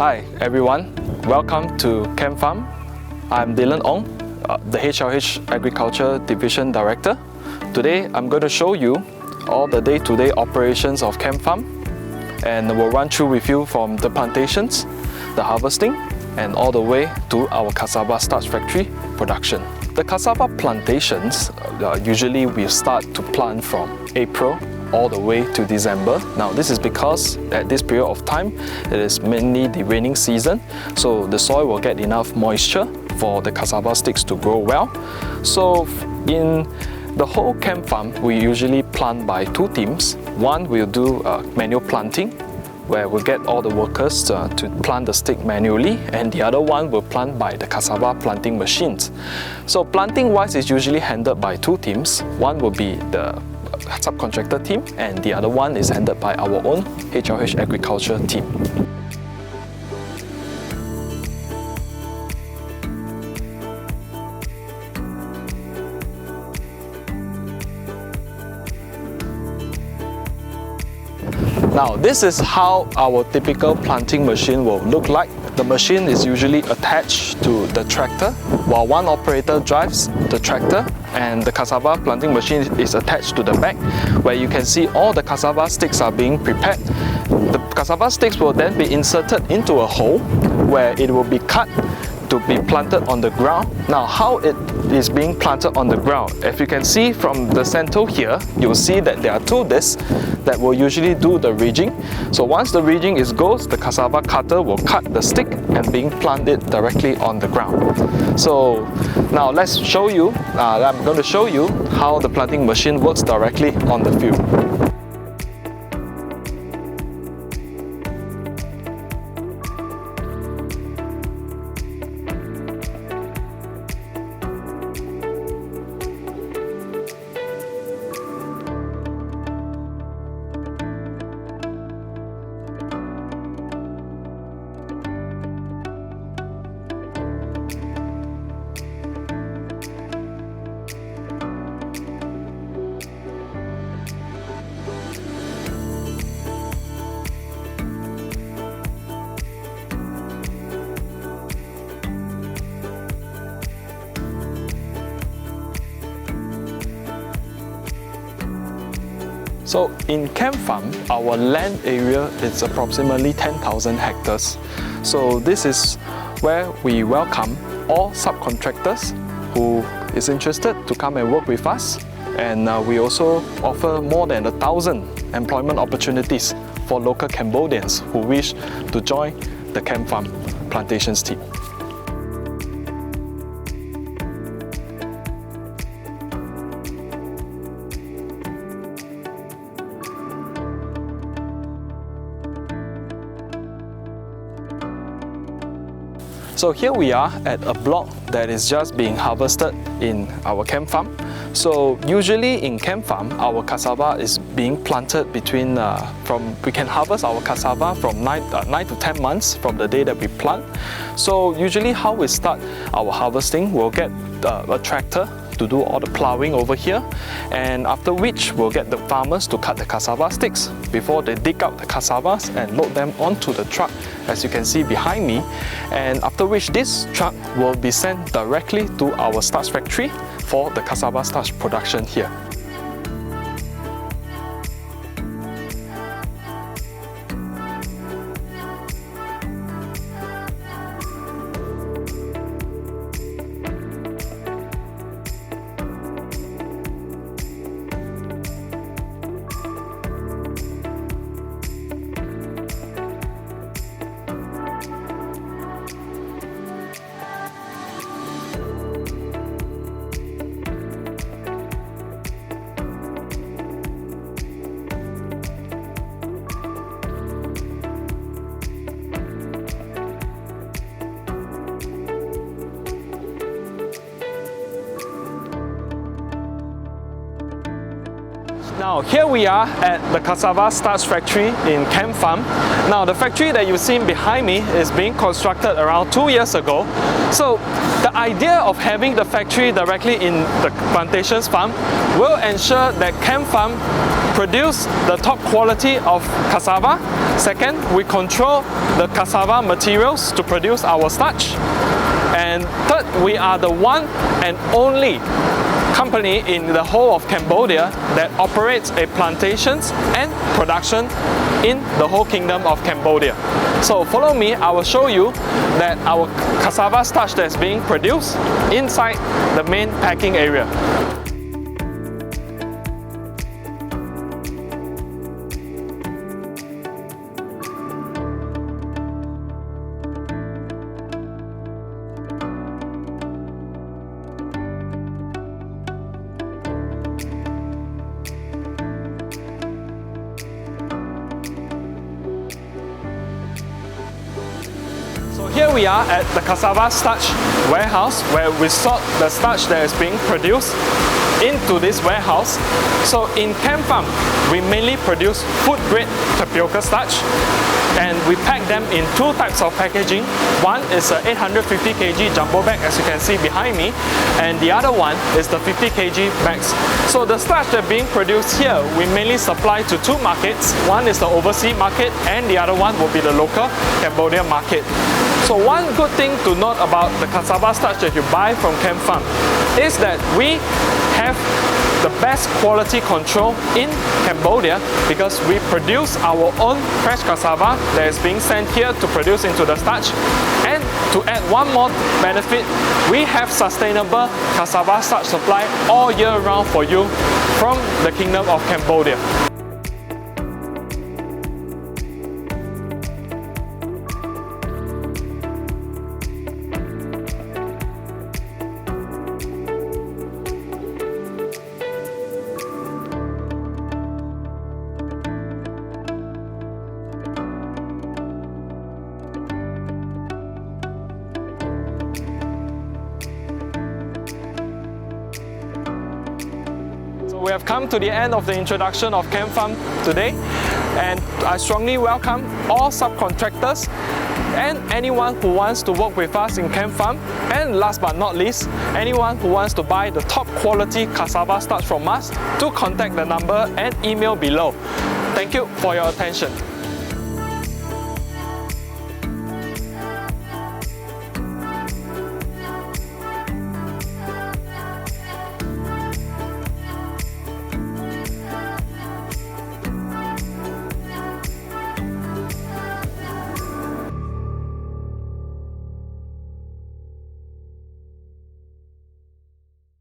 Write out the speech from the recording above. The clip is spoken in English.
Hi everyone, welcome to CAMFRAM. I'm Dylan Ong, the HLH Agriculture Division Director. Today I'm going to show you all the day-to-day operations of CAMFRAM, and we'll run through with you from the plantations, the harvesting, and all the way to our cassava starch factory production. The cassava plantations, usually we start to plant from April all the way to December. Now this is because at this period of time it is mainly the raining season, so the soil will get enough moisture for the cassava sticks to grow well. So in the whole CAMFRAM, we usually plant by two teams. One will do manual planting, where we'll get all the workers to plant the stick manually, and the other one will plant by the cassava planting machines. So planting wise is usually handled by two teams. One will be the subcontractor team, and the other one is handled by our own HLH agriculture team. Now this is how our typical planting machine will look like. The machine is usually attached to the tractor while one operator drives the tractor, and the cassava planting machine is attached to the back, where you can see all the cassava sticks are being prepared. The cassava sticks will then be inserted into a hole where it will be cut to be planted on the ground. Now how it is being planted on the ground, if you can see from the center here, you'll see that there are two discs that will usually do the ridging. So once the ridging is goes, the cassava cutter will cut the stick and being planted directly on the ground. So now let's show you, I'm going to show you how the planting machine works directly on the field. So in CAMFRAM, our land area is approximately 10,000 hectares. So this is where we welcome all subcontractors who is interested to come and work with us. And we also offer more than 1,000 employment opportunities for local Cambodians who wish to join the CAMFRAM plantations team. So here we are at a block that is just being harvested in our CAMFRAM. So usually in CAMFRAM, our cassava is being planted between, we can harvest our cassava from 9 to 10 months from the day that we plant. So usually how we start our harvesting, we'll get a tractor to do all the plowing over here, and after which we'll get the farmers to cut the cassava sticks before they dig out the cassavas and load them onto the truck, as you can see behind me, and after which this truck will be sent directly to our starch factory for the cassava starch production here. Now here we are at the cassava starch factory in CAMFRAM. Now the factory that you've seen behind me is being constructed around 2 years ago. So the idea of having the factory directly in the plantations farm will ensure that CAMFRAM produce the top quality of cassava. Second, we control the cassava materials to produce our starch. And third, we are the one and only company in the whole of Cambodia that operates a plantations and production in the whole kingdom of Cambodia. So follow me, I will show you that our cassava starch that is being produced inside the main packing area. So here we are at the cassava starch warehouse where we sort the starch that is being produced into this warehouse. So in CAMFRAM, we mainly produce food grade tapioca starch, and we pack them in two types of packaging. One is a 850 kg jumbo bag, as you can see behind me, and the other one is the 50 kg bags. So the starch that being produced here, we mainly supply to two markets. One is the overseas market and the other one will be the local Cambodian market. So one good thing to note about the cassava starch that you buy from CAMFRAM is that we have the best quality control in Cambodia because we produce our own fresh cassava that is being sent here to produce into the starch. And to add one more benefit, we have sustainable cassava starch supply all year round for you from the Kingdom of Cambodia. We have come to the end of the introduction of CAMFRAM today, and I strongly welcome all subcontractors and anyone who wants to work with us in CAMFRAM, and last but not least, anyone who wants to buy the top quality cassava starch from us to contact the number and email below. Thank you for your attention.